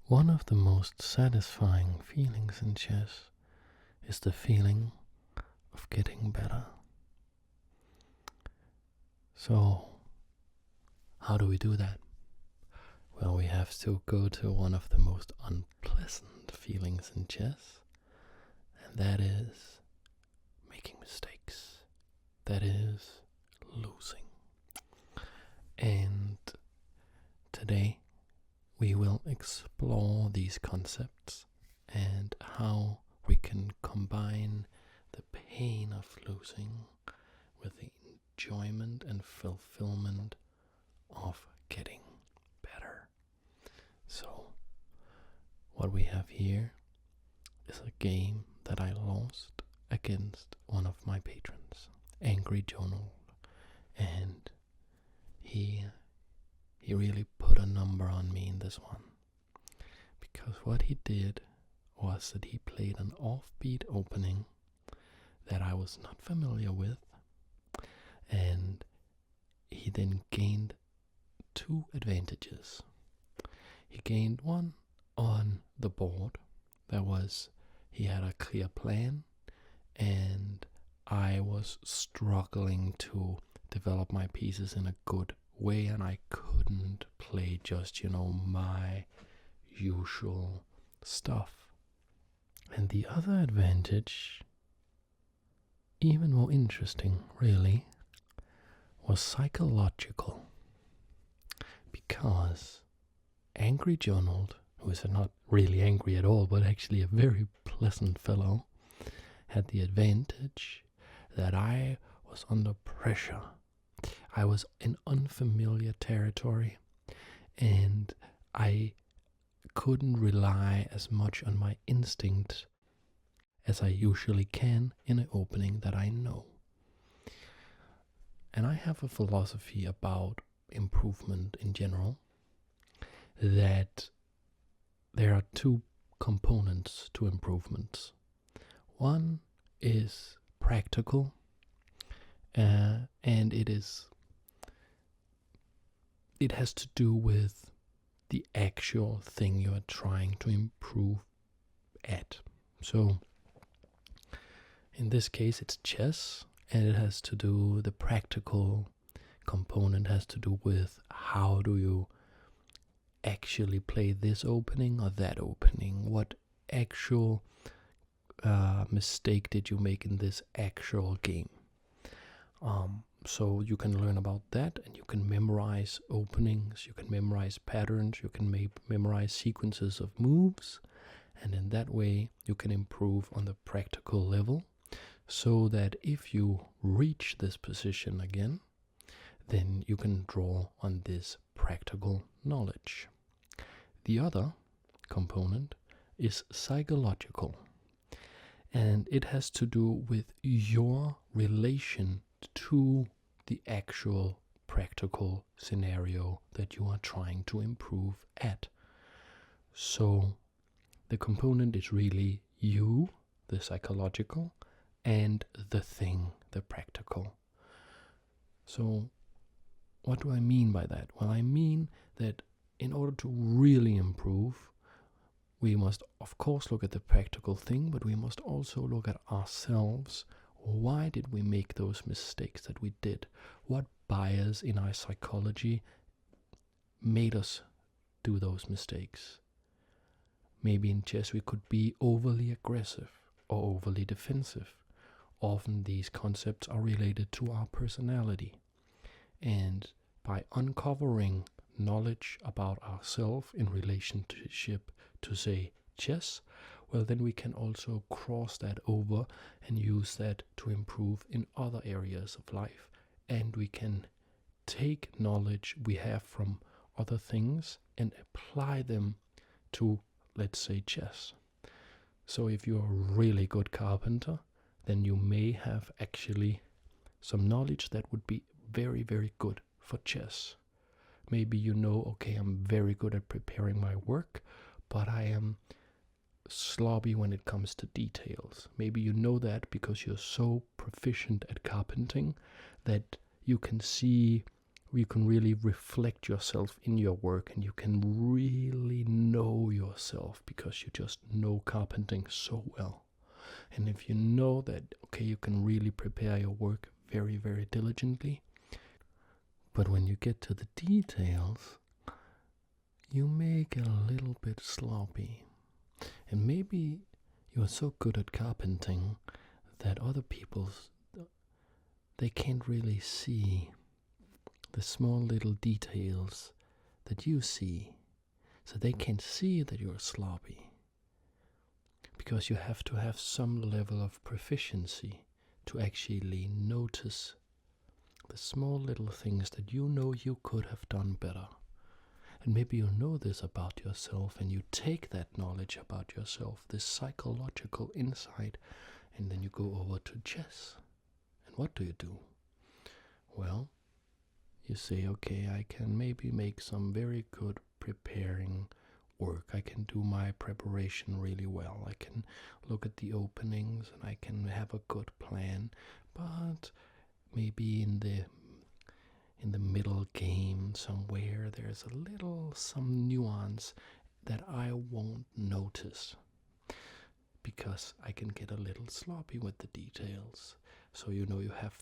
One of the most satisfying feelings in chess is the feeling of getting better. So, how do we do that? Well, we have to go to one of the most unpleasant feelings in chess, and that is making mistakes. That is losing. And today we will explore these concepts and how we can combine the pain of losing with the enjoyment and fulfillment of getting better. So, what we have here is a game that I lost against one of my patrons, Angry Jonal, and he really put a number on me in this one, because what he did was that he played an offbeat opening that I was not familiar with, and he then gained two advantages. He gained one on the board, that was, he had a clear plan, and I was struggling to develop my pieces in a good way, and I couldn't play just, my usual stuff. And the other advantage, even more interesting really, was psychological, because Angry Jonald, who is not really angry at all but actually a very pleasant fellow, had the advantage that I was under pressure. I was in unfamiliar territory, and I couldn't rely as much on my instinct as I usually can in an opening that I know. And I have a philosophy about improvement in general, that there are two components to improvements. One is practical, and it has to do with the actual thing you are trying to improve at. So in this case it's chess, and it has to do, the practical component has to do with how do you actually play this opening or that opening, what actual mistake did you make in this actual game. So you can learn about that, and you can memorize openings, you can memorize patterns, you can memorize sequences of moves, and in that way you can improve on the practical level, so that if you reach this position again, then you can draw on this practical knowledge. The other component is psychological, and it has to do with your relation to the actual practical scenario that you are trying to improve at. So the component is really you, the psychological, and the thing, the practical. So what do I mean by that? Well, I mean that in order to really improve, we must of course look at the practical thing, but we must also look at ourselves. Why did we make those mistakes that we did? What bias in our psychology made us do those mistakes? Maybe in chess we could be overly aggressive or overly defensive. Often these concepts are related to our personality. And by uncovering knowledge about ourselves in relationship to, say, chess, well, then we can also cross that over and use that to improve in other areas of life. And we can take knowledge we have from other things and apply them to, let's say, chess. So if you're a really good carpenter, then you may have actually some knowledge that would be very, very good for chess. Maybe okay, I'm very good at preparing my work, but I am sloppy when it comes to details. Maybe you know that because you're so proficient at carpenting that you can see you can really reflect yourself in your work, and you can really know yourself because you just know carpenting so well. And if you know that, okay, you can really prepare your work very, very diligently, but when you get to the details, you make it a little bit sloppy. And maybe you are so good at carpenting that other people's, they can't really see the small little details that you see. So they can see that you're sloppy. Because you have to have some level of proficiency to actually notice the small little things that you know you could have done better. And maybe you know this about yourself, and you take that knowledge about yourself, this psychological insight, and then you go over to chess. And what do? Well, you say, okay, I can maybe make some very good preparing work. I can do my preparation really well. I can look at the openings and I can have a good plan. But maybe in the middle game somewhere there's some nuance that I won't notice because I can get a little sloppy with the details. So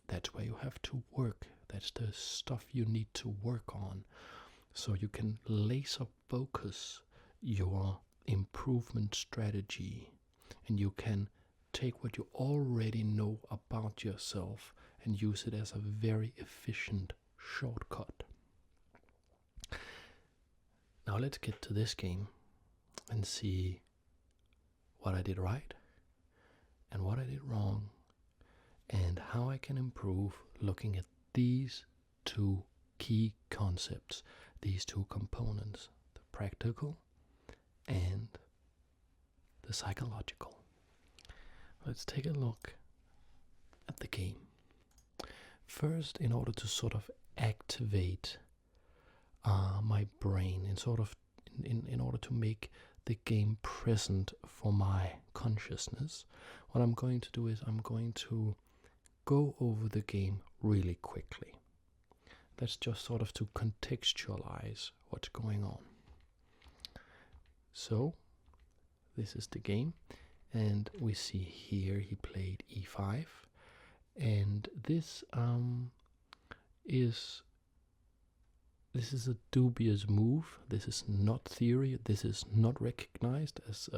that's where you have to work. That's the stuff you need to work on. So you can laser focus your improvement strategy, and you can take what you already know about yourself and use it as a very efficient shortcut. Now let's get to this game and see what I did right and what I did wrong, and how I can improve looking at these two key concepts, these two components, the practical and the psychological. Let's take a look at the game. First, in order to sort of activate my brain, in order to make the game present for my consciousness, what I'm going to do is I'm going to go over the game really quickly. That's just sort of to contextualize what's going on. So, this is the game, and we see here he played e5, and this is a dubious move. This is not theory. This is not recognized as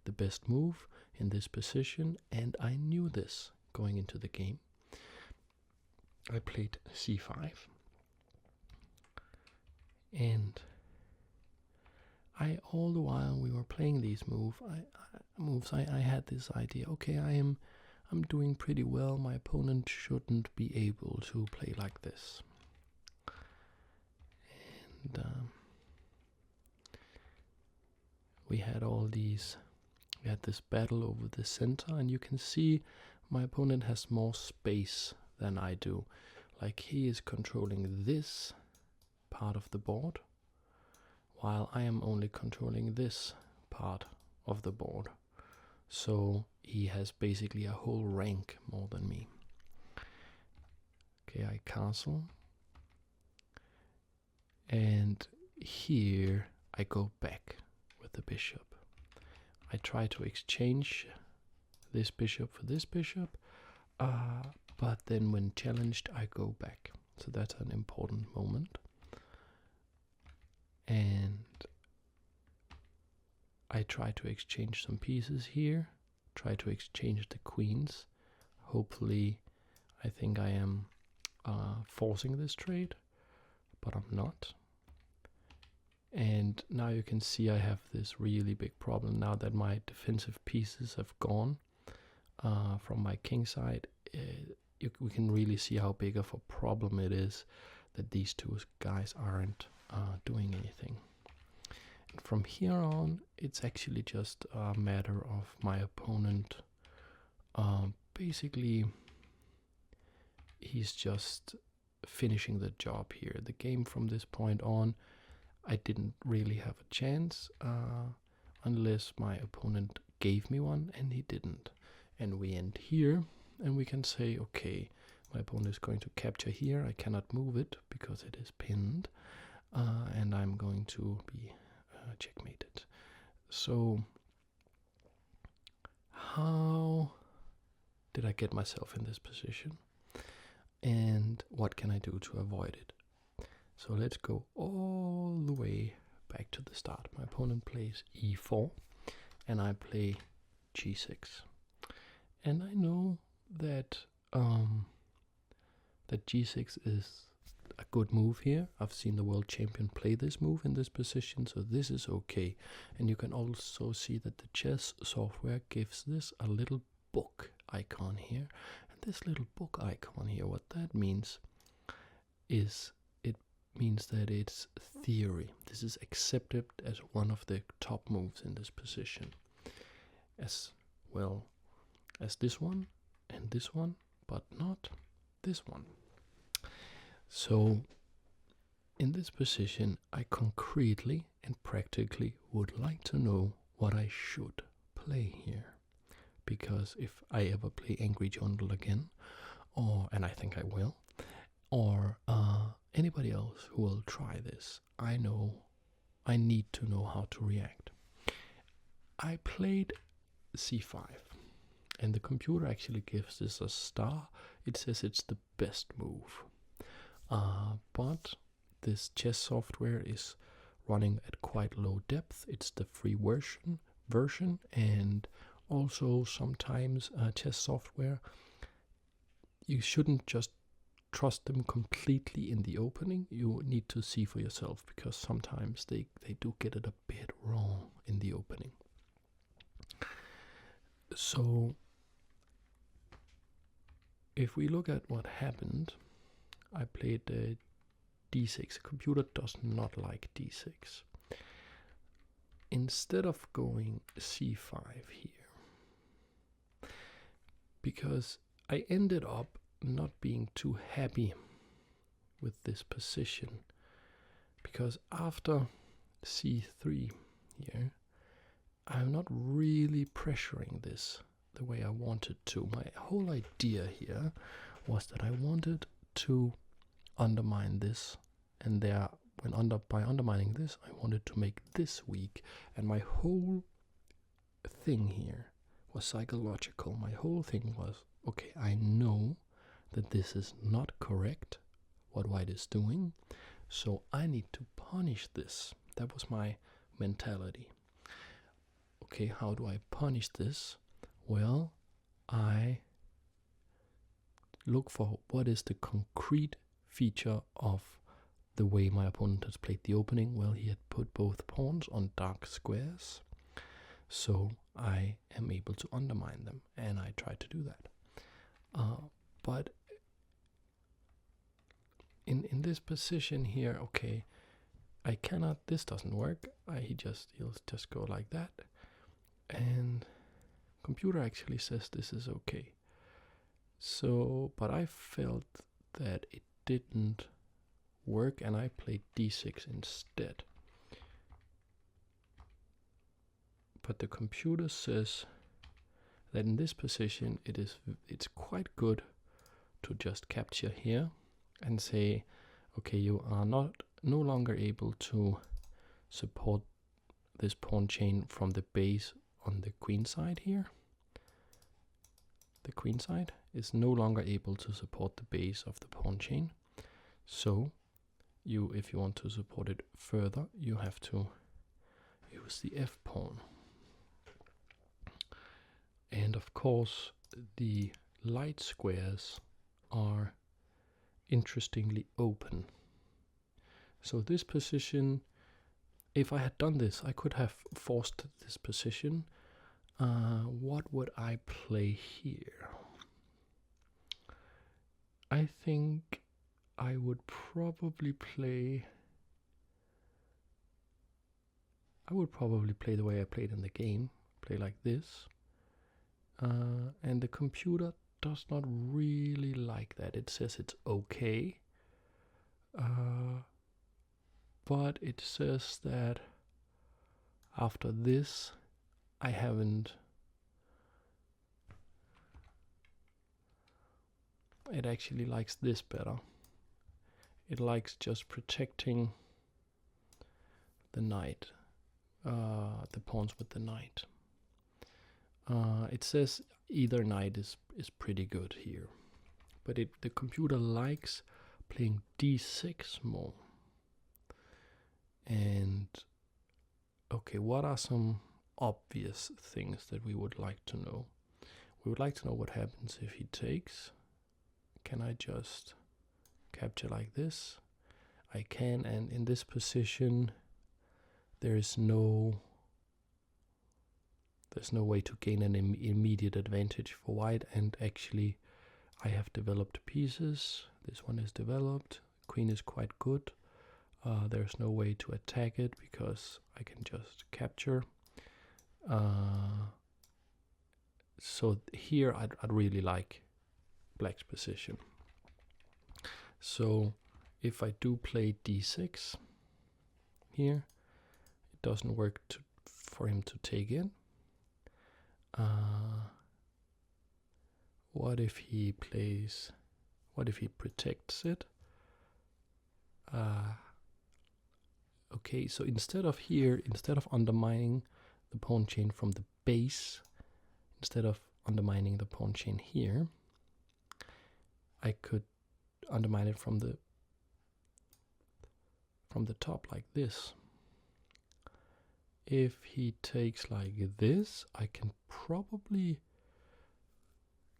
the best move in this position, and I knew this going into the game. I played c5, and all the while we were playing these moves, I had this idea. Okay, I'm doing pretty well. My opponent shouldn't be able to play like this. And we had this battle over the center, and you can see my opponent has more space than I do. Like, he is controlling this part of the board, while I am only controlling this part of the board. So he has basically a whole rank more than me. Okay, I castle. And here I go back with the bishop. I try to exchange this bishop for this bishop, but then when challenged I go back. So that's an important moment. And I try to exchange some pieces here, try to exchange the queens. Hopefully, I think I am forcing this trade, but I'm not. And now you can see I have this really big problem now that my defensive pieces have gone from my king side. We can really see how big of a problem it is that these two guys aren't doing anything. And from here on, it's actually just a matter of my opponent. Basically, he's just finishing the job here. The game from this point on, I didn't really have a chance unless my opponent gave me one, and he didn't. And we end here, and we can say, okay, My opponent is going to capture here. I cannot move it because it is pinned. And I'm going to be checkmated. So how did I get myself in this position? And what can I do to avoid it? So let's go all the way back to the start. My opponent plays e4 and I play g6. And I know that that g6 is a good move here. I've seen the world champion play this move in this position, so this is okay. And you can also see that the chess software gives this a little book icon here. And this little book icon here, what that means is it means that it's theory. This is accepted as one of the top moves in this position. As well as this one and this one, but not this one. So in this position, I concretely and practically would like to know what I should play here. Because if I ever play Angry Jundle again, and I think I will, or anybody else who will try this, I need to know how to react. I played c5, and the computer actually gives this a star. It says it's the best move. But this chess software is running at quite low depth. It's the free version, and also sometimes chess software, you shouldn't just trust them completely in the opening. You need to see for yourself, because sometimes they do get it a bit wrong in the opening. So if we look at what happened, I played d6. The computer does not like d6. Instead of going c5 here, because I ended up not being too happy with this position, because after c3 here, I'm not really pressuring this the way I wanted to. My whole idea here was that I wanted to undermine this, and by undermining this, I wanted to make this weak. And my whole thing here was psychological. My whole thing was, okay, I know that this is not correct, what white is doing, so I need to punish this. That was my mentality. Okay, how do I punish this? Well, I look for what is the concrete feature of the way my opponent has played the opening. Well, he had put both pawns on dark squares, so I am able to undermine them, and I try to do that. But in this position here, okay, I cannot. This doesn't work. He'll just go like that, and computer actually says this is okay. So, but I felt that it didn't work, and I played d6 instead. But the computer says that in this position it's quite good to just capture here and say, okay, you are no longer able to support this pawn chain from the base on the queen side here. The queen side is no longer able to support the base of the pawn chain. So if you want to support it further, you have to use the f pawn. And of course, the light squares are interestingly open. So this position, if I had done this, I could have forced this position. What would I play here? I think I would probably play the way I played in the game, play like this. And the computer does not really like that. It says it's okay, but it says that after this I haven't it actually likes this better. It likes just protecting the knight, the pawns with the knight. It says either knight is pretty good here, but the computer likes playing d6 more. And okay, what are some obvious things that we would like to know? We would like to know what happens if he takes. Can I just capture like this? I can, and in this position there's no way to gain an immediate advantage for white, and actually I have developed pieces. This one is developed. Queen is quite good. There's no way to attack it because I can just capture. So here I'd really like black's position. So if I do play d6 here, it doesn't work for him to take in. What if he protects it? Okay, so instead of undermining the pawn chain from the base, instead of undermining the pawn chain here, I could undermine it from the top like this. If he takes like this, I can probably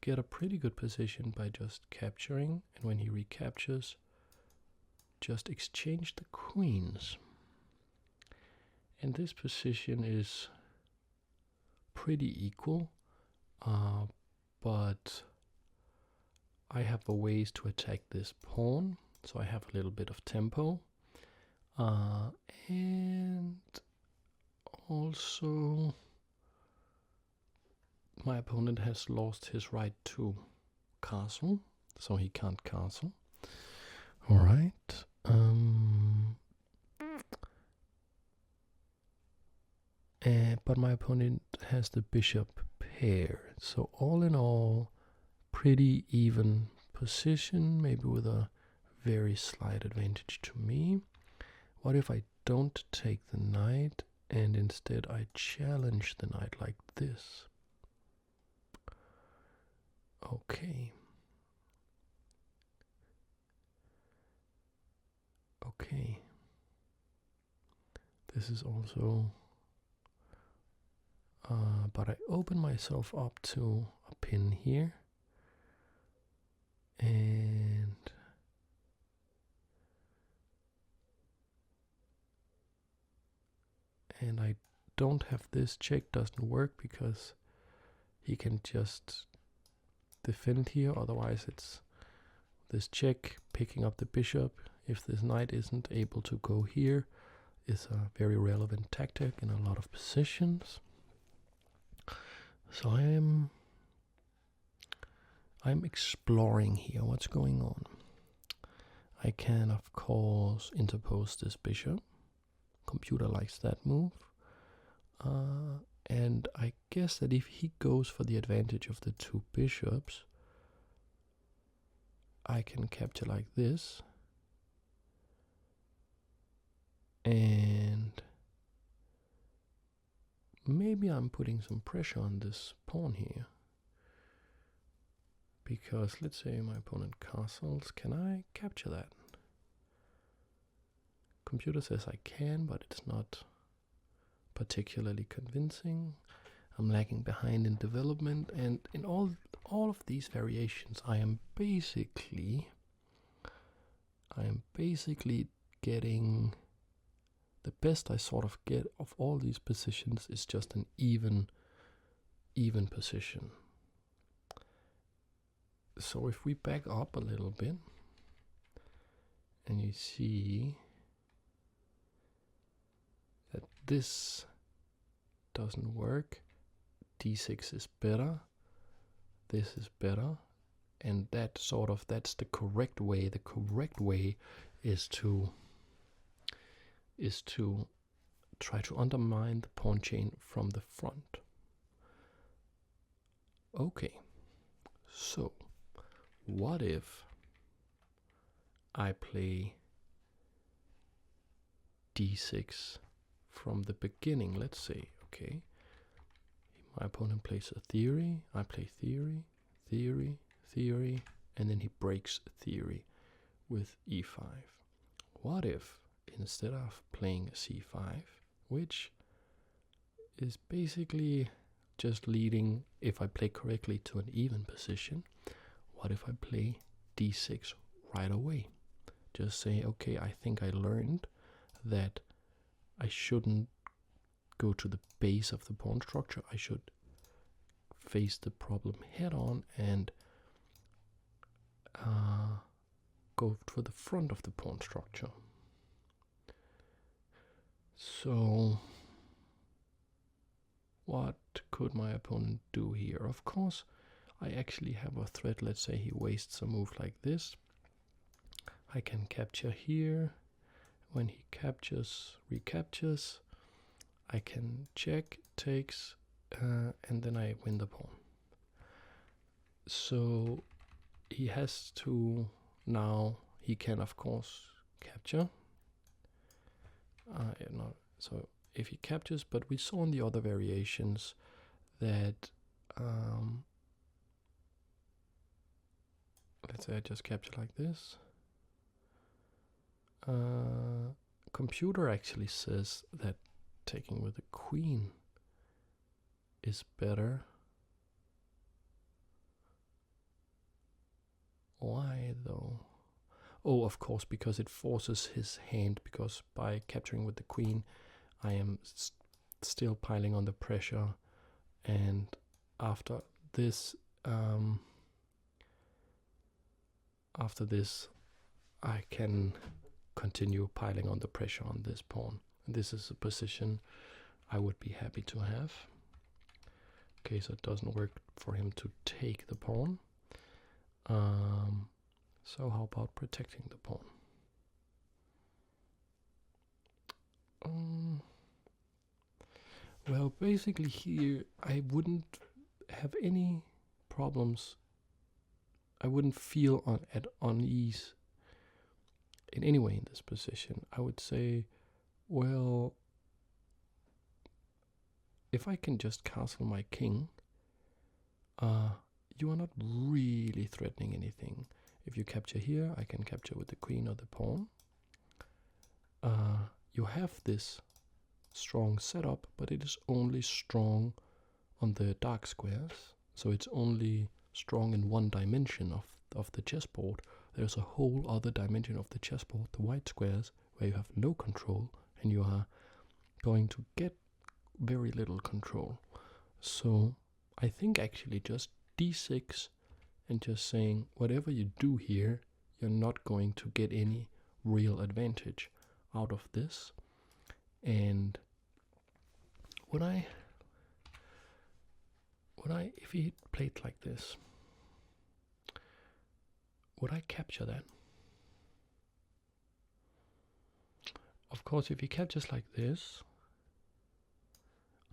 get a pretty good position by just capturing, and when he recaptures, just exchange the queens. And this position is pretty equal, but I have a ways to attack this pawn, so I have a little bit of tempo, and also my opponent has lost his right to castle, so he can't castle. All right. But my opponent has the bishop pair, so all in all, pretty even position, maybe with a very slight advantage to me. What if I don't take the knight and instead I challenge the knight like this? Okay. Okay. This is also... but I open myself up to a pin here. And I don't have this check, doesn't work because he can just defend here, otherwise it's this check picking up the bishop. If this knight isn't able to go here, is a very relevant tactic in a lot of positions. So I'm exploring here what's going on. I can of course interpose this bishop. Computer likes that move. And I guess that if he goes for the advantage of the two bishops, I can capture like this. And maybe I'm putting some pressure on this pawn here. Because let's say my opponent castles, can I capture that? Computer says I can, but it's not particularly convincing. I'm lagging behind in development, and in all of these variations I am basically getting the best I sort of get of all these positions is just an even position. So if we back up a little bit and you see that this doesn't work, d6 is better, this is better, and that's the correct way. The correct way is to try to undermine the pawn chain from the front. Okay, so what if I play d6 from the beginning? Let's say, okay, my opponent plays a theory, I play theory, theory, theory, and then he breaks theory with e5. What if, instead of playing c5, which is basically just leading, if I play correctly, to an even position, what if I play d6 right away? Just say, okay, I think I learned that I shouldn't go to the base of the pawn structure. I should face the problem head on and go for the front of the pawn structure. So what could my opponent do here? Of course, I actually have a threat. Let's say he wastes a move like this. I can capture here. When he captures, recaptures, I can check, takes, and then I win the pawn. So he has to, now he can of course capture. No, so if he captures, but we saw in the other variations that, let's say I just capture like this. Computer actually says that taking with the queen is better. Why though? Oh, of course, because it forces his hand, because by capturing with the queen I am still piling on the pressure, and after this I can continue piling on the pressure on this pawn. And this is a position I would be happy to have. Okay, so it doesn't work for him to take the pawn. So how about protecting the pawn? Well, basically here I wouldn't have any problems. I wouldn't feel at unease in any way in this position. I would say, well, if I can just castle my king, you are not really threatening anything. If you capture here, I can capture with the queen or the pawn. You have this strong setup, but it is only strong on the dark squares. So it's only strong in one dimension of the chessboard. There's a whole other dimension of the chessboard, the white squares, where you have no control, and you are going to get very little control. So I think actually just d6 and just saying whatever you do here, you're not going to get any real advantage out of this. And if he played like this, would I capture that? Of course, if he captures like this,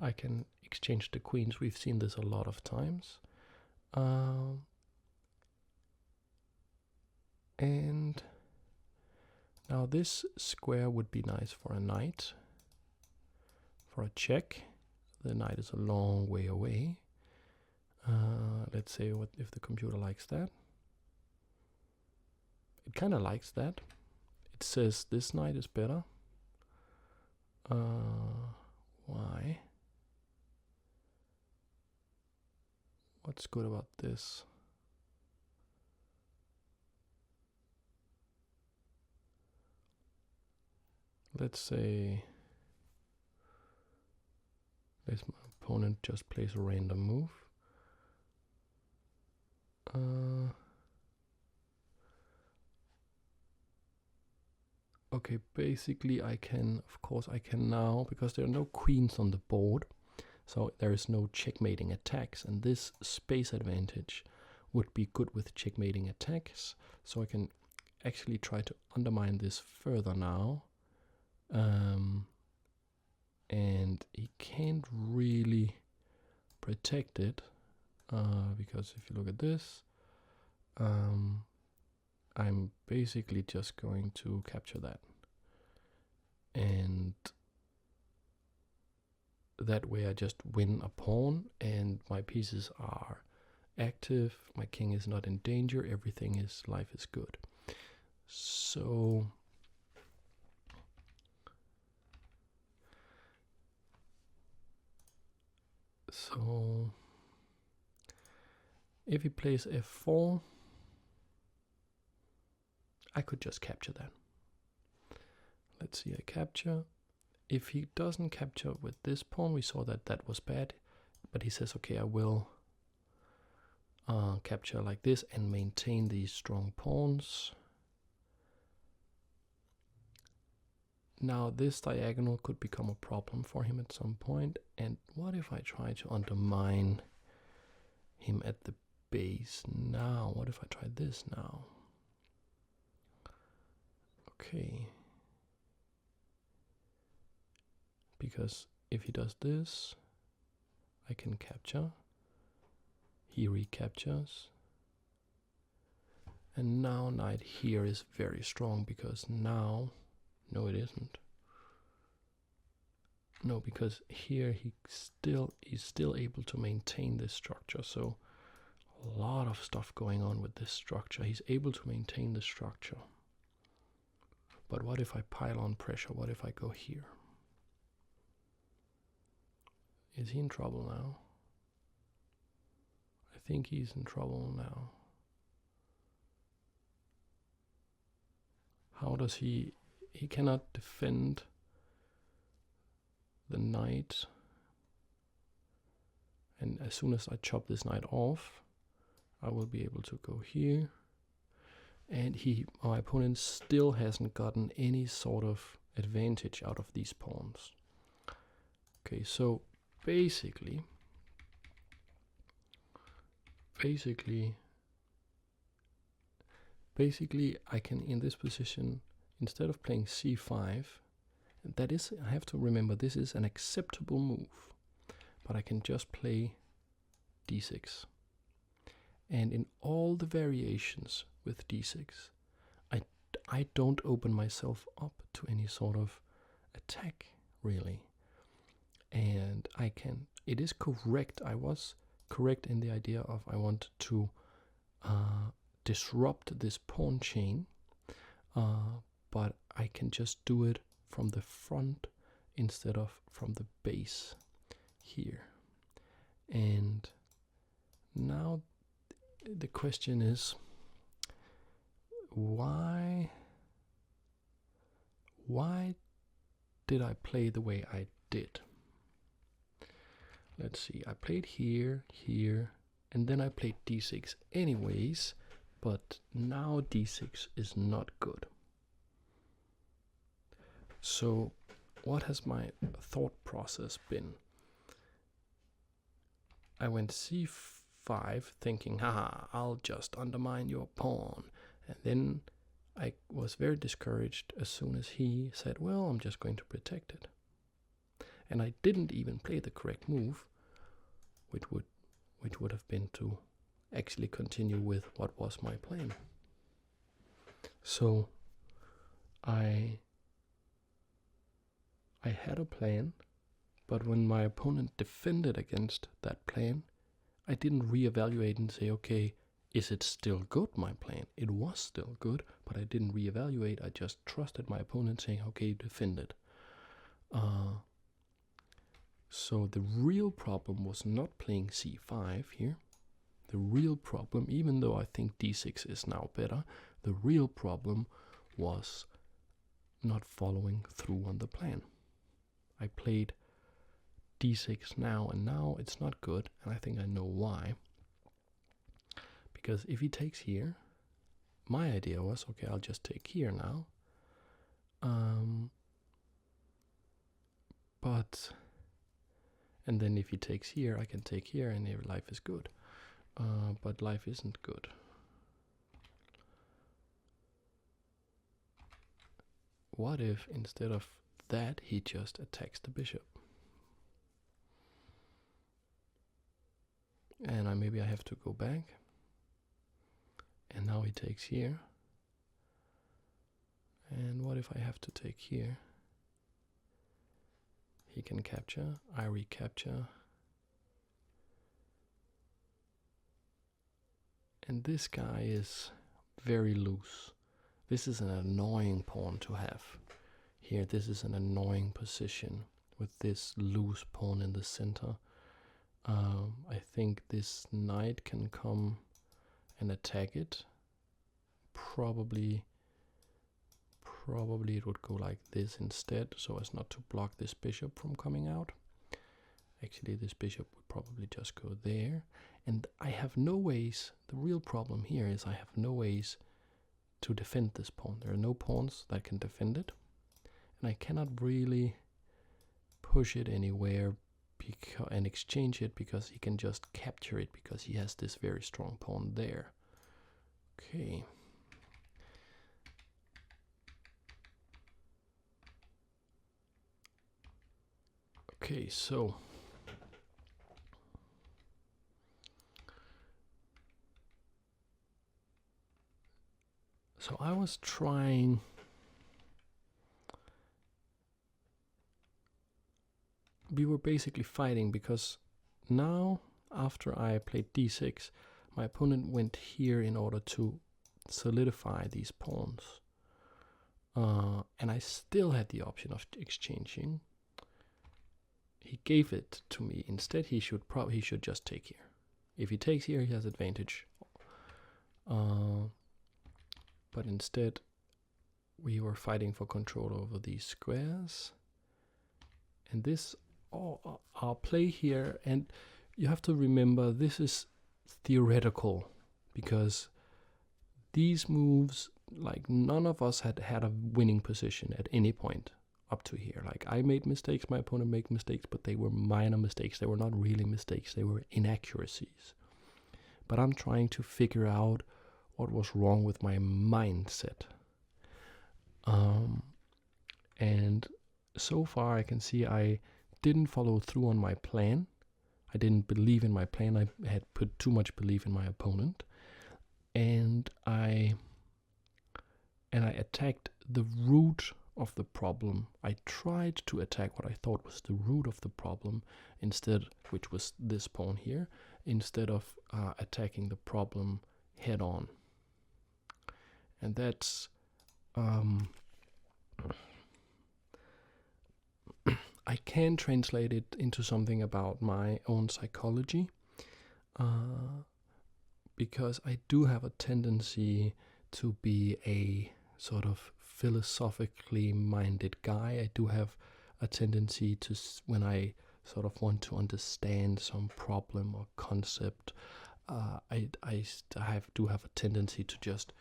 I can exchange the queens. We've seen this a lot of times. And now this square would be nice for a knight. For a check, the knight is a long way away. Let's say what if the computer likes that. It kind of likes that. It says this knight is better. Why? What's good about this? Let's say my opponent just plays a random move. Okay, basically I can now, because there are no queens on the board, so there is no checkmating attacks, and this space advantage would be good with checkmating attacks, so I can actually try to undermine this further now. And he can't really protect it, because if you look at this, I'm basically just going to capture that. And that way I just win a pawn and my pieces are active, my king is not in danger, life is good. So if he plays f4, I could just capture that. Let's see, I capture. If he doesn't capture with this pawn, we saw that that was bad, but he says, okay, I will capture like this and maintain these strong pawns. Now this diagonal could become a problem for him at some point, and what if I try to undermine him at the base now? What if I try this now? Okay. Because if he does this, I can capture. He recaptures. And now knight here is very strong because now, no it isn't. No, because here he's still able to maintain this structure. So a lot of stuff going on with this structure. He's able to maintain the structure. But what if I pile on pressure? What if I go here? Is he in trouble now? I think he's in trouble now. How does he cannot defend the knight. And as soon as I chop this knight off, I will be able to go here. And my opponent still hasn't gotten any sort of advantage out of these pawns. Okay, so basically I can, in this position, instead of playing c5, that is, I have to remember this is an acceptable move, but I can just play d6. And in all the variations with d6, I don't open myself up to any sort of attack, really. And it is correct, I was correct in the idea of I want to disrupt this pawn chain, but I can just do it from the front instead of from the base here. And now the question is, why did I play the way I did? Let's see, I played here, and then I played d6 anyways, but now d6 is not good. So what has my thought process been? I went c5 thinking, haha, I'll just undermine your pawn. And then I was very discouraged as soon as he said, well, I'm just going to protect it. And I didn't even play the correct move, which would have been to actually continue with what was my plan. So I had a plan, but when my opponent defended against that plan, I didn't reevaluate and say, okay, is it still good, my plan? It was still good, but I didn't reevaluate. I just trusted my opponent saying, okay, defend it. So the real problem was not playing c5 here. The real problem, even though I think d6 is now better, the real problem was not following through on the plan. I played d6 now, and now it's not good, and I think I know why. Because if he takes here, my idea was, okay, I'll just take here now. And then if he takes here, I can take here, and life is good. But life isn't good. What if instead of that he just attacks the bishop? And maybe I have to go back. And now he takes here. And what if I have to take here? He can capture, I recapture. And this guy is very loose. This is an annoying pawn to have. Here, this is an annoying position with this loose pawn in the center. I think this knight can come and attack it. Probably it would go like this instead, so as not to block this bishop from coming out. Actually, this bishop would probably just go there. And I have no ways, the real problem here is I have no ways to defend this pawn. There are no pawns that can defend it. And I cannot really push it anywhere and exchange it, because he can just capture it because he has this very strong pawn there. Okay. Okay, so I was trying we were basically fighting, because now after I played d6, my opponent went here in order to solidify these pawns, and I still had the option of exchanging. He gave it to me. Instead, he should just take here. If he takes here, he has advantage. But instead, we were fighting for control over these squares. And this, our play here, and you have to remember this is theoretical, because these moves, like, none of us had a winning position at any point up to here. Like, I made mistakes, my opponent made mistakes, but they were minor mistakes. They were not really mistakes. They were inaccuracies. But I'm trying to figure out what was wrong with my mindset. And so far I can see I didn't follow through on my plan. I didn't believe in my plan. I had put too much belief in my opponent. And I attacked the root of the problem. I tried to attack what I thought was the root of the problem instead, which was this pawn here, instead of attacking the problem head on. And that's I can translate it into something about my own psychology, because I do have a tendency to be a sort of philosophically minded guy. I do have a tendency to, when I sort of want to understand some problem or concept, I do have a tendency to just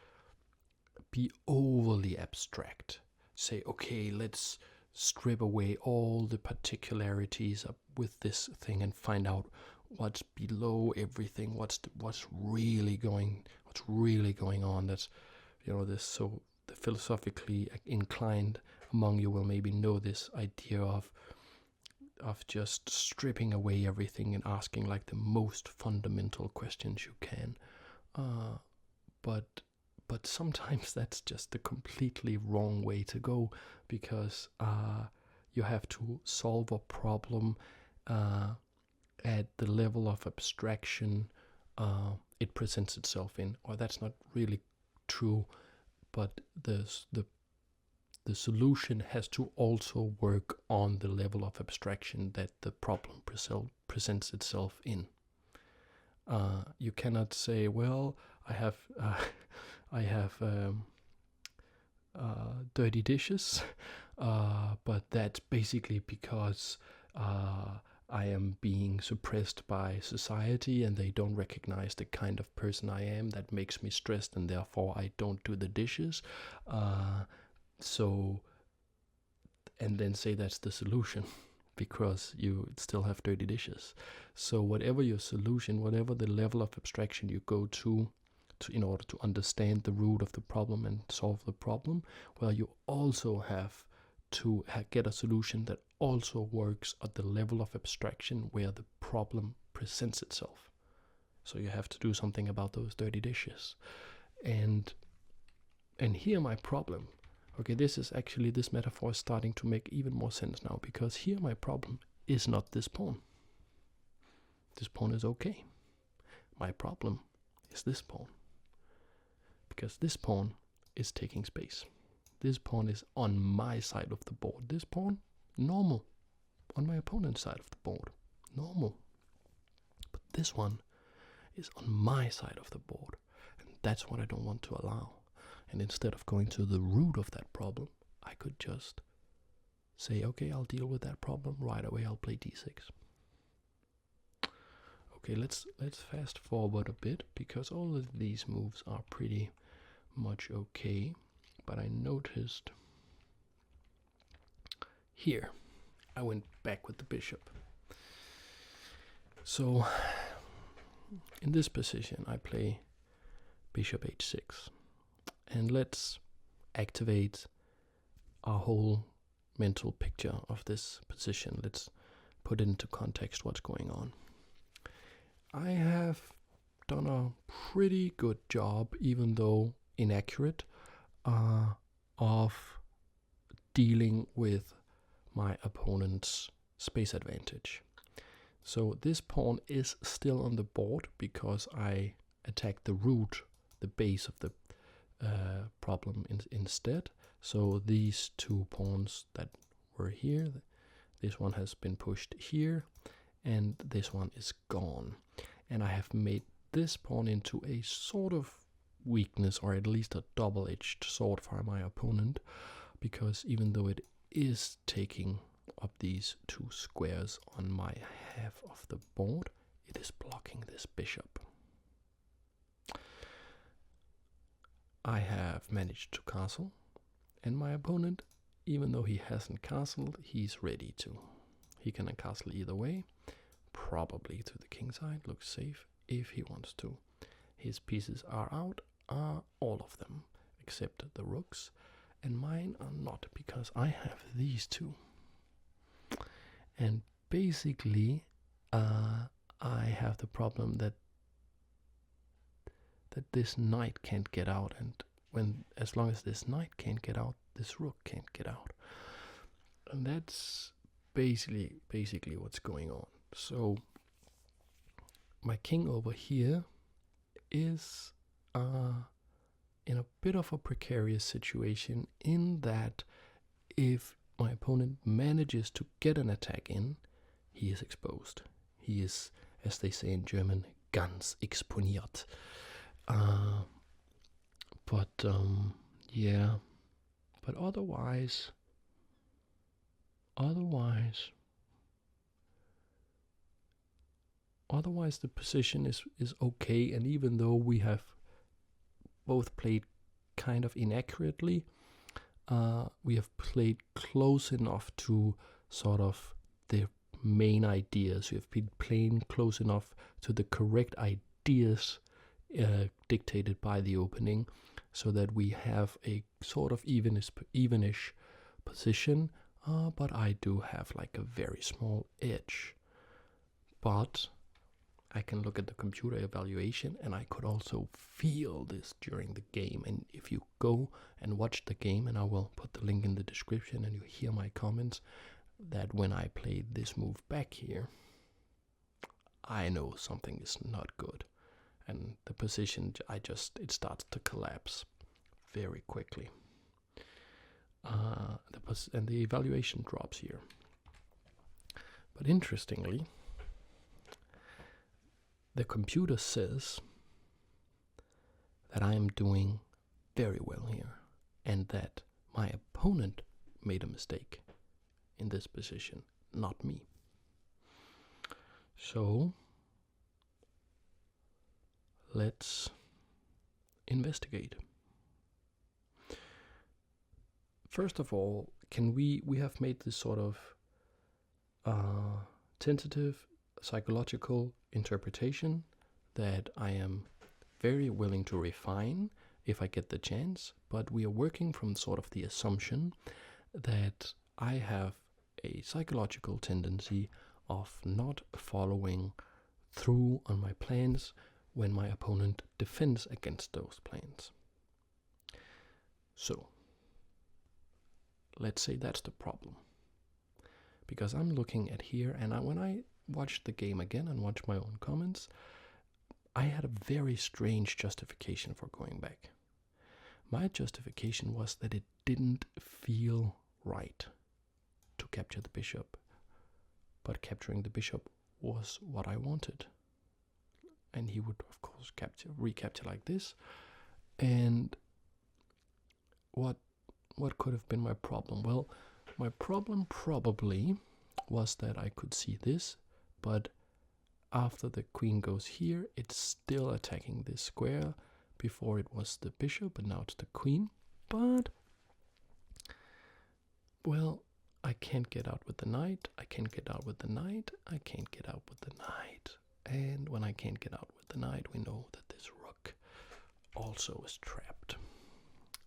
be overly abstract. Say, okay, let's strip away all the particularities with this thing and find out what's below everything, what's really going on. That's, this. So the philosophically inclined among you will maybe know this idea of just stripping away everything and asking like the most fundamental questions you can. But sometimes that's just the completely wrong way to go, because you have to solve a problem at the level of abstraction it presents itself in. Or that's not really true, but the solution has to also work on the level of abstraction that the problem presents itself in. You cannot say, well, I have dirty dishes, but that's basically because I am being suppressed by society and they don't recognize the kind of person I am. That makes me stressed, and therefore I don't do the dishes. And then say that's the solution because you still have dirty dishes. So whatever your solution, whatever the level of abstraction you go to in order to understand the root of the problem and solve the problem, well, you also have to get a solution that also works at the level of abstraction where the problem presents itself. So you have to do something about those dirty dishes. And here my problem. Okay, this metaphor is starting to make even more sense now, because here my problem is not this pawn. This pawn is okay. My problem is this pawn, because this pawn is taking space. This pawn is on my side of the board. This pawn, normal. On my opponent's side of the board, normal. But this one is on my side of the board, and that's what I don't want to allow. And instead of going to the root of that problem, I could just say, okay, I'll deal with that problem right away. I'll play d6. Okay, let's fast forward a bit, because all of these moves are pretty much okay. But I noticed here, I went back with the bishop. So in this position, I play bishop h6. And let's activate our whole mental picture of this position. Let's put into context what's going on. I have done a pretty good job, even though inaccurate, of dealing with my opponent's space advantage. So this pawn is still on the board because I attacked the root, the base of the problem instead. So these two pawns that were here, this one has been pushed here, and this one is gone. And I have made this pawn into a sort of weakness, or at least a double-edged sword for my opponent, because even though it is taking up these two squares on my half of the board, it is blocking this bishop. I have managed to castle, and my opponent, even though he hasn't castled, he's ready to. He can castle either way, probably to the king side, looks safe if he wants to. His pieces are out, all of them, except the rooks, and mine are not, because I have these two. And basically, I have the problem that this knight can't get out, and as long as this knight can't get out, this rook can't get out. And that's basically what's going on. So my king over here is in a bit of a precarious situation, in that if my opponent manages to get an attack in, he is exposed. He is, as they say in German, ganz exponiert. Yeah, but otherwise the position is okay. And even though we have both played kind of inaccurately, we have played close enough to sort of the main ideas. We have been playing close enough to the correct ideas dictated by the opening, so that we have a sort of evenish position, but I do have like a very small edge. But I can look at the computer evaluation, and I could also feel this during the game. And if you go and watch the game, and I will put the link in the description, and you hear my comments, that when I played this move back here, I know something is not good. And the position, it starts to collapse very quickly. And the evaluation drops here. But interestingly, the computer says that I am doing very well here, and that my opponent made a mistake in this position, not me. So let's investigate. First of all, we have made this sort of tentative psychological interpretation that I am very willing to refine if I get the chance, but we are working from sort of the assumption that I have a psychological tendency of not following through on my plans when my opponent defends against those plans. So, let's say that's the problem. Because I'm looking at here, and when I watched the game again and watched my own comments, I had a very strange justification for going back. My justification was that it didn't feel right to capture the bishop, but capturing the bishop was what I wanted. And he would, of course, recapture like this. And what could have been my problem? Well, my problem probably was that I could see this, but after the queen goes here, it's still attacking this square. Before it was the bishop, and now it's the queen. But, well, I can't get out with the knight, I can't get out with the knight, I can't get out with the knight. And when I can't get out with the knight, we know that this rook also is trapped.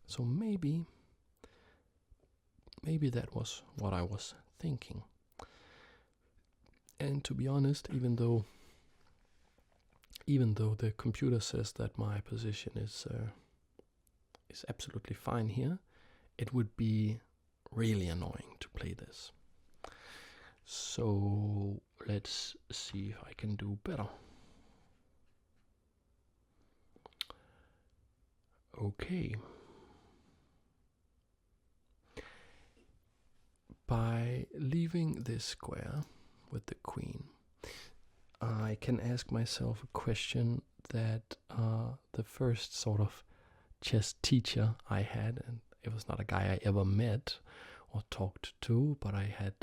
So maybe that was what I was thinking. And to be honest, even though the computer says that my position is absolutely fine here, it would be really annoying to play this. So let's see if I can do better. Okay. By leaving this square with the queen, I can ask myself a question that the first sort of chess teacher I had, and it was not a guy I ever met or talked to, but I had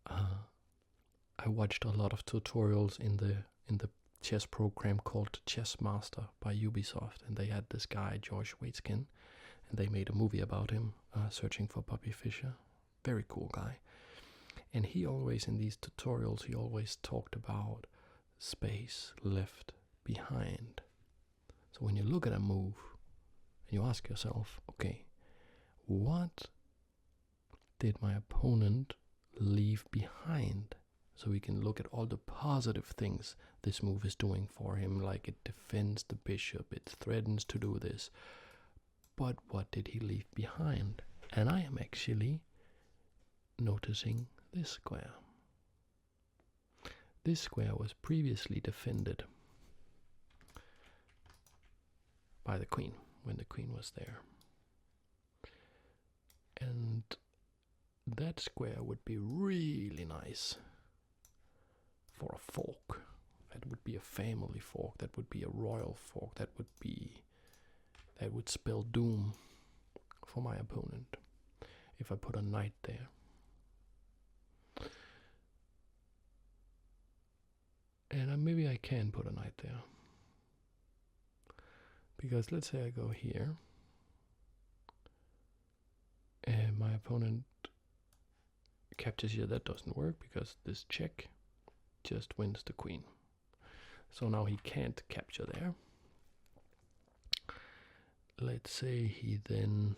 I watched a lot of tutorials in the chess program called Chess Master by Ubisoft, and they had this guy George Waitskin, and they made a movie about him, Searching for Bobby Fischer. Very cool guy. And he always, in these tutorials, he always talked about space left behind. So when you look at a move and you ask yourself, okay, what did my opponent leave behind? So we can look at all the positive things this move is doing for him, like it defends the bishop, it threatens to do this. But what did he leave behind? And I am actually noticing this square. This square was previously defended by the queen when the queen was there. And that square would be really nice for a fork. That would be a family fork, that would be a royal fork, that would spell doom for my opponent if I put a knight there. And maybe I can put a knight there. Because let's say I go here, and my opponent captures here. That doesn't work because this check just wins the queen. So now he can't capture there. Let's say he then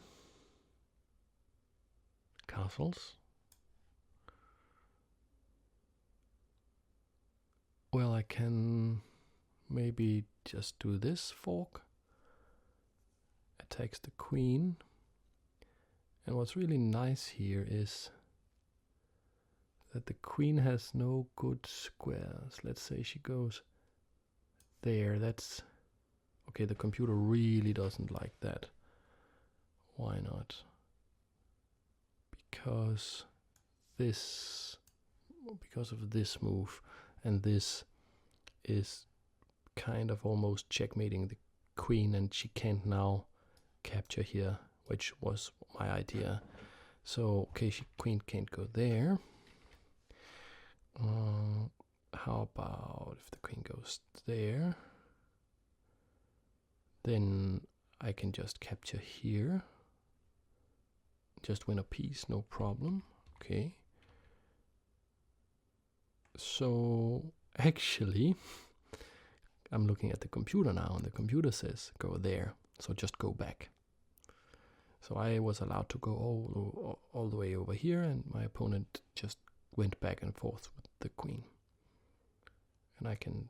castles. Well, I can maybe just do this fork. Attacks the queen. And what's really nice here is that the queen has no good squares. Let's say she goes there. That's okay. The computer really doesn't like that. Why not? Because of this move, and this is kind of almost checkmating the queen, and she can't now capture here, which was my idea. So okay, queen can't go there. How about if the queen goes there? Then I can just capture here. Just win a piece, no problem. Okay. So actually, I'm looking at the computer now, and the computer says go there. So just go back. So I was allowed to go all the way over here, and my opponent just went back and forth with the queen. And I can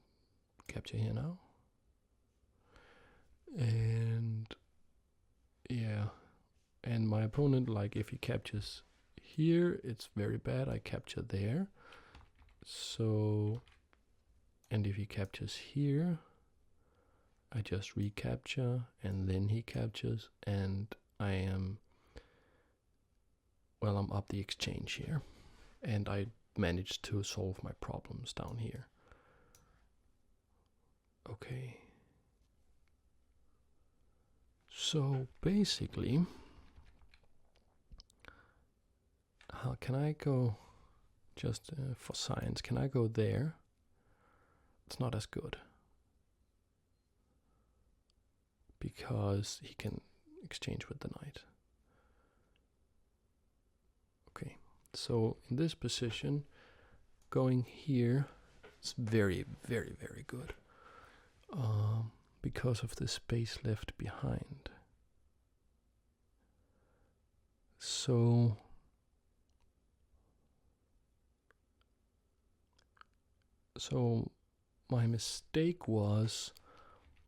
capture here now. And yeah, And my opponent, like if he captures here, it's very bad. I capture there. So, and if he captures here, I just recapture, and then he captures, and I am, well, I'm up the exchange here. And I managed to solve my problems down here. Okay. So basically, how can I go, just for science, can I go there? It's not as good, because he can exchange with the knight. Okay, so in this position, going here is very, very, very good, because of the space left behind. So my mistake was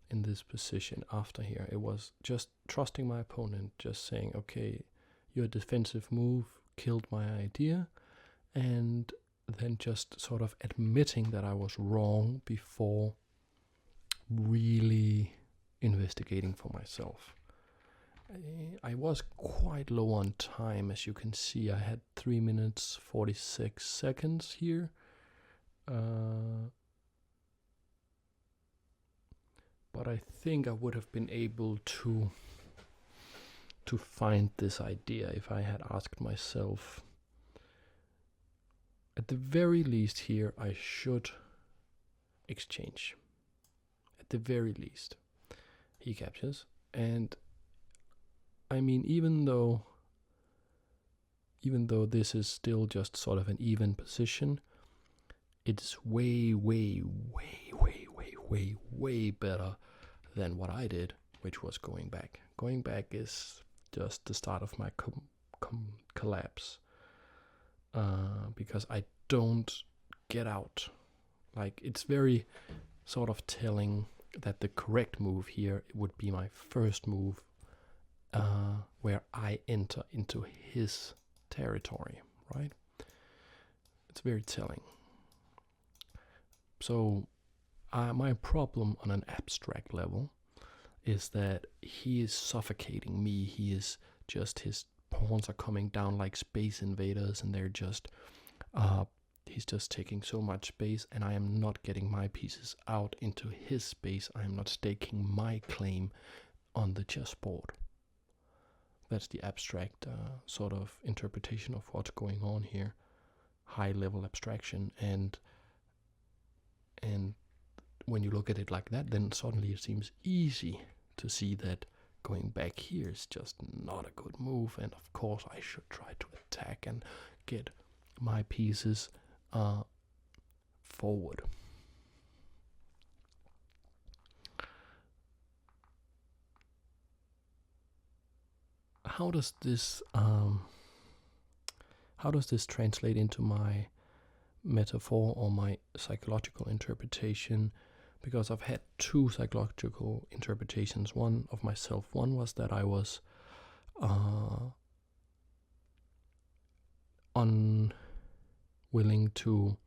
in this position after here. It was just trusting my opponent, just saying, okay, your defensive move killed my idea, and then just sort of admitting that I was wrong before really investigating for myself. I was quite low on time, as you can see. I had 3 minutes 46 seconds here. But I think I would have been able to find this idea if I had asked myself. At the very least here, I should exchange. At the very least. He captures. And I mean, even though this is still just sort of an even position, it's way, way, way, way, way, way, way better than what I did, which was going back. Going back is just the start of my collapse, because I don't get out. Like, it's very sort of telling that the correct move here would be my first move, where I enter into his territory, right? It's very telling. So my problem on an abstract level is that he is suffocating me. He is just, his pawns are coming down like space invaders, and they're just, he's just taking so much space, and I am not getting my pieces out into his space. I am not staking my claim on the chessboard. That's the abstract sort of interpretation of what's going on here. High level abstraction, and when you look at it like that, then suddenly it seems easy to see that going back here is just not a good move, and of course I should try to attack and get my pieces forward. How does this translate into my metaphor or my psychological interpretation? Because I've had two psychological interpretations, one of myself. One was that I was unwilling to,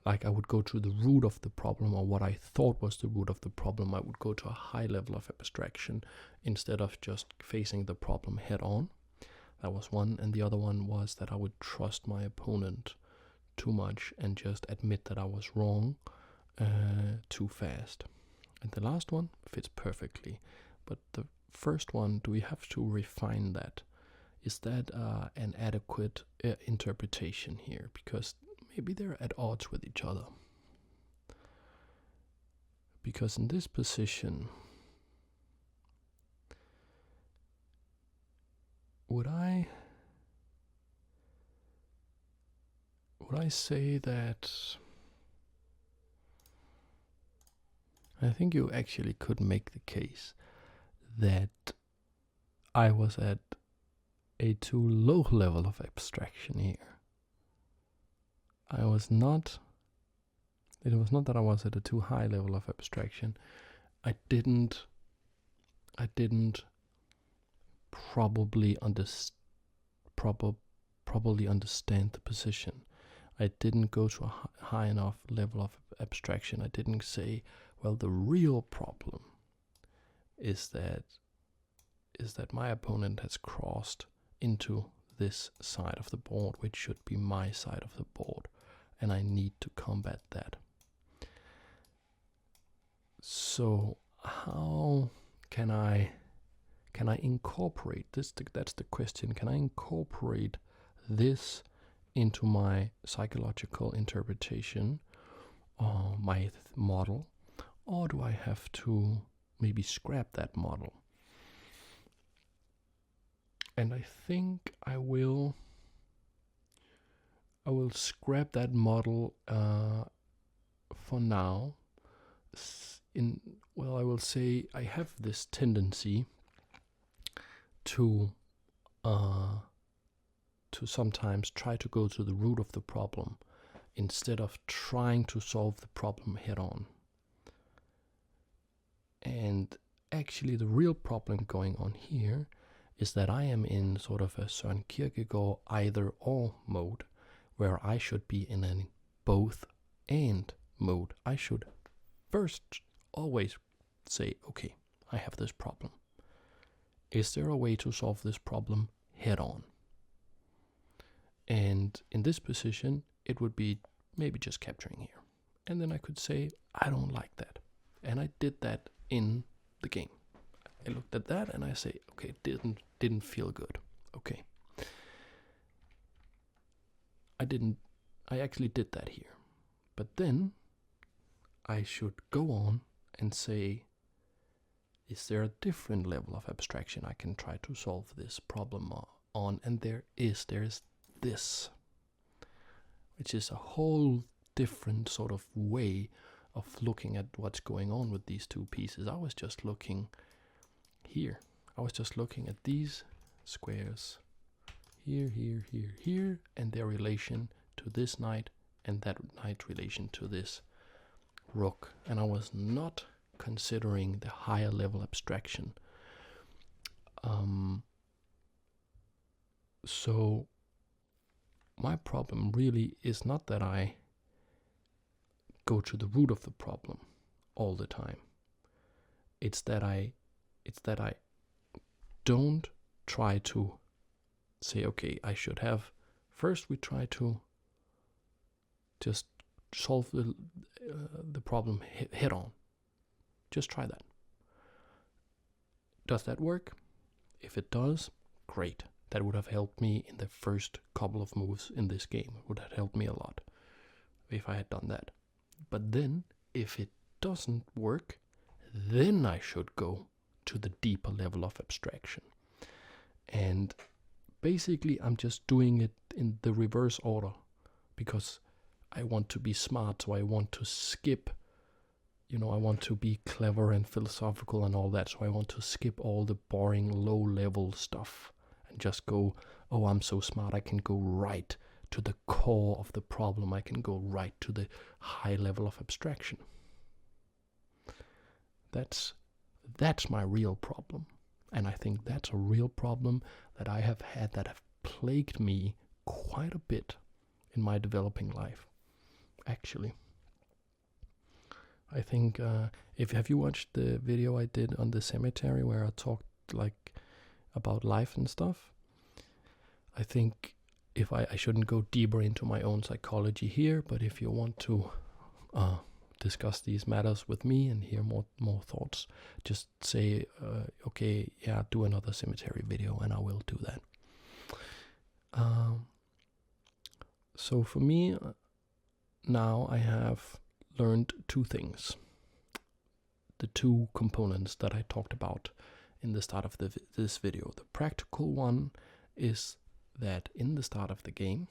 like I would go to the root of the problem, or what I thought was the root of the problem. I would go to a high level of abstraction instead of just facing the problem head on. That was one. And the other one was that I would trust my opponent too much and just admit that I was wrong too fast. And the last one fits perfectly. But the first one, do we have to refine that? Is that an adequate interpretation here? Because maybe they're at odds with each other. Because in this position, would I say that I think you actually could make the case that I was at a too low level of abstraction here. It was not that I was at a too high level of abstraction. I didn't probably probably understand the position. I didn't go to a high enough level of abstraction. I didn't say, well, the real problem is that my opponent has crossed into this side of the board, which should be my side of the board, and I need to combat that. So how can I incorporate this? That's the question. Can I incorporate this into my psychological interpretation or my model, or do I have to maybe scrap that model? And I think I will scrap that model for now. I will say I have this tendency to sometimes try to go to the root of the problem instead of trying to solve the problem head on. And actually the real problem going on here is that I am in sort of a Søren Kierkegaard either-or mode, where I should be in a both-and mode. I should first always say, okay, I have this problem. Is there a way to solve this problem head on? And in this position, it would be maybe just capturing here. And then I could say, I don't like that. And I did that in the game. I looked at that and I say, okay, it didn't feel good. Okay. I actually did that here. But then I should go on and say, is there a different level of abstraction I can try to solve this problem on? And there is this, which is a whole different sort of way of looking at what's going on with these two pieces. I was just looking here. I was just looking at these squares here, here, here, here, and their relation to this knight, and that knight relation to this rook. And I was not considering the higher level abstraction. So my problem really is not that I go to the root of the problem all the time. It's that I don't try to say, okay, I should have. First, we try to just solve the problem head on. Just try that. Does that work? If it does, great. That would have helped me in the first couple of moves in this game. It would have helped me a lot if I had done that. But then, if it doesn't work, then I should go to the deeper level of abstraction. And basically, I'm just doing it in the reverse order because I want to be smart, so I want to skip. I want to be clever and philosophical and all that, so I want to skip all the boring low-level stuff and just go, oh, I'm so smart, I can go right to the core of the problem. I can go right to the high level of abstraction. That's my real problem. And I think that's a real problem that I have had that have plagued me quite a bit in my developing life, actually. I think, have you watched the video I did on the cemetery where I talked about life and stuff? I think I shouldn't go deeper into my own psychology here, but if you want to discuss these matters with me and hear more thoughts, just say, okay, yeah, do another cemetery video, and I will do that. So for me, now I have learned two things. The two components that I talked about in the start of this video. The practical one is that in the start of the game,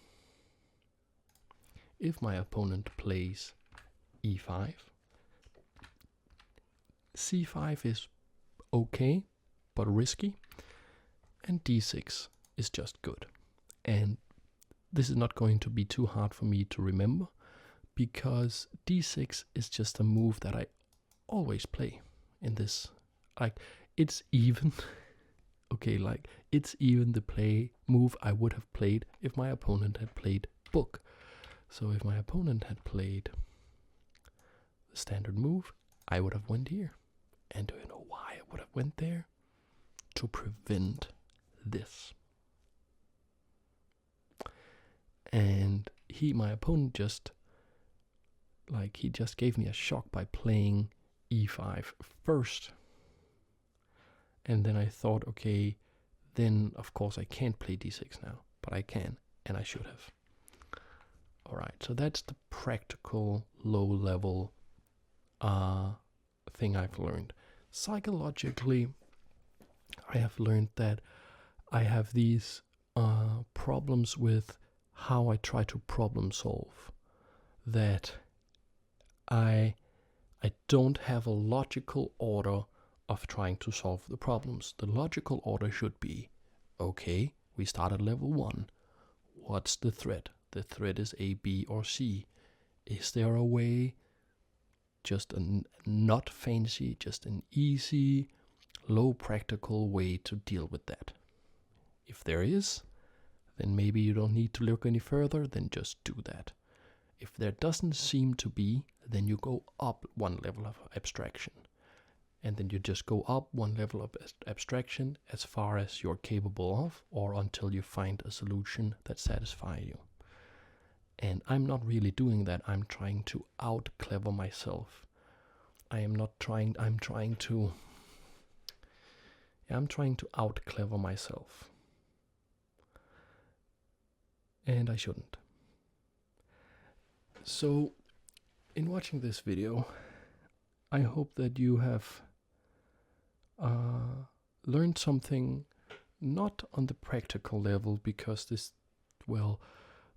if my opponent plays e5, c5 is okay, but risky, and d6 is just good. And this is not going to be too hard for me to remember, because d6 is just a move that I always play in this. It's even. Okay, like it's even the move I would have played if my opponent had played book. So if my opponent had played the standard move, I would have went here. And do you know why I would have went there? To prevent this. And my opponent he just gave me a shock by playing e5 first. And then I thought, okay, then of course I can't play d6 now, but I can, and I should have. Alright, so that's the practical low-level thing I've learned. Psychologically, I have learned that I have these problems with how I try to problem solve. That I don't have a logical order of trying to solve the problems. The logical order should be, okay, we start at level 1. What's the threat? The threat is A, B, or C. Is there a way, just a not fancy, just an easy, low practical way to deal with that? If there is, then maybe you don't need to look any further, then just do that. If there doesn't seem to be, then you go up one level of abstraction. And then you just go up one level of abstraction as far as you're capable of, or until you find a solution that satisfies you. And I'm not really doing that. I'm trying to out-clever myself. I'm trying to out-clever myself. And I shouldn't. So, in watching this video, I hope that you have learned something, not on the practical level, because this, well,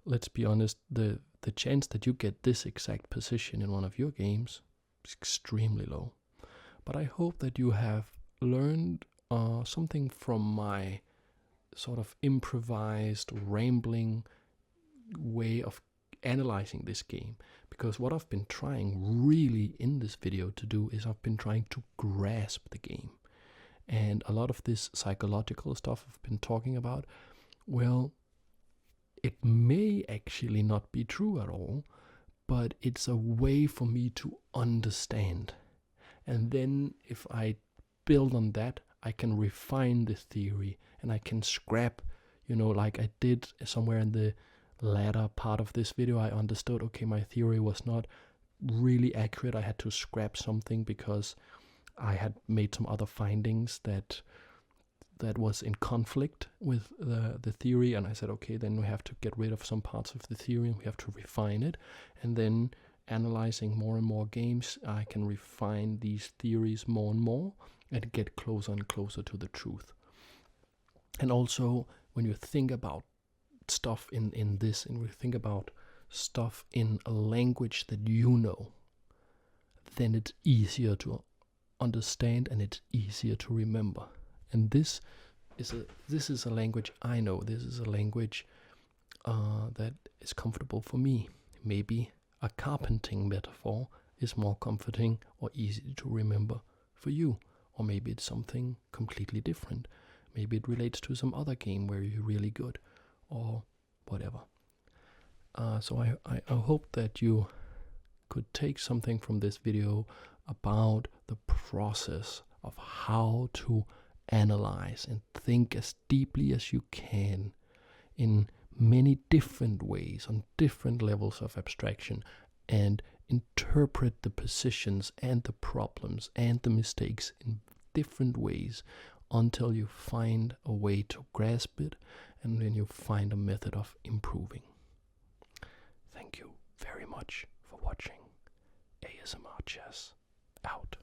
let's be honest, the chance that you get this exact position in one of your games is extremely low. But I hope that you have learned something from my sort of improvised, rambling way of analyzing this game. Because what I've been trying really in this video to do is I've been trying to grasp the game. And a lot of this psychological stuff I've been talking about, well, it may actually not be true at all, but it's a way for me to understand. And then if I build on that, I can refine the theory and I can scrap, like I did somewhere in the latter part of this video. I understood, okay, my theory was not really accurate. I had to scrap something because I had made some other findings that was in conflict with the theory, and I said, okay, then we have to get rid of some parts of the theory and we have to refine it. And then analyzing more and more games, I can refine these theories more and more and get closer and closer to the truth. And also, when you think about stuff in this, and we think about stuff in a language that you know, then it's easier to understand and it's easier to remember. And this is a language I know. This is a language that is comfortable for me. Maybe a carpenting metaphor is more comforting or easy to remember for you. Or maybe it's something completely different. Maybe it relates to some other game where you're really good, or whatever. So I hope that you could take something from this video about the process of how to analyze and think as deeply as you can in many different ways, on different levels of abstraction, and interpret the positions and the problems and the mistakes in different ways until you find a way to grasp it, and then you find a method of improving. Thank you very much for watching. ASMR Chess out.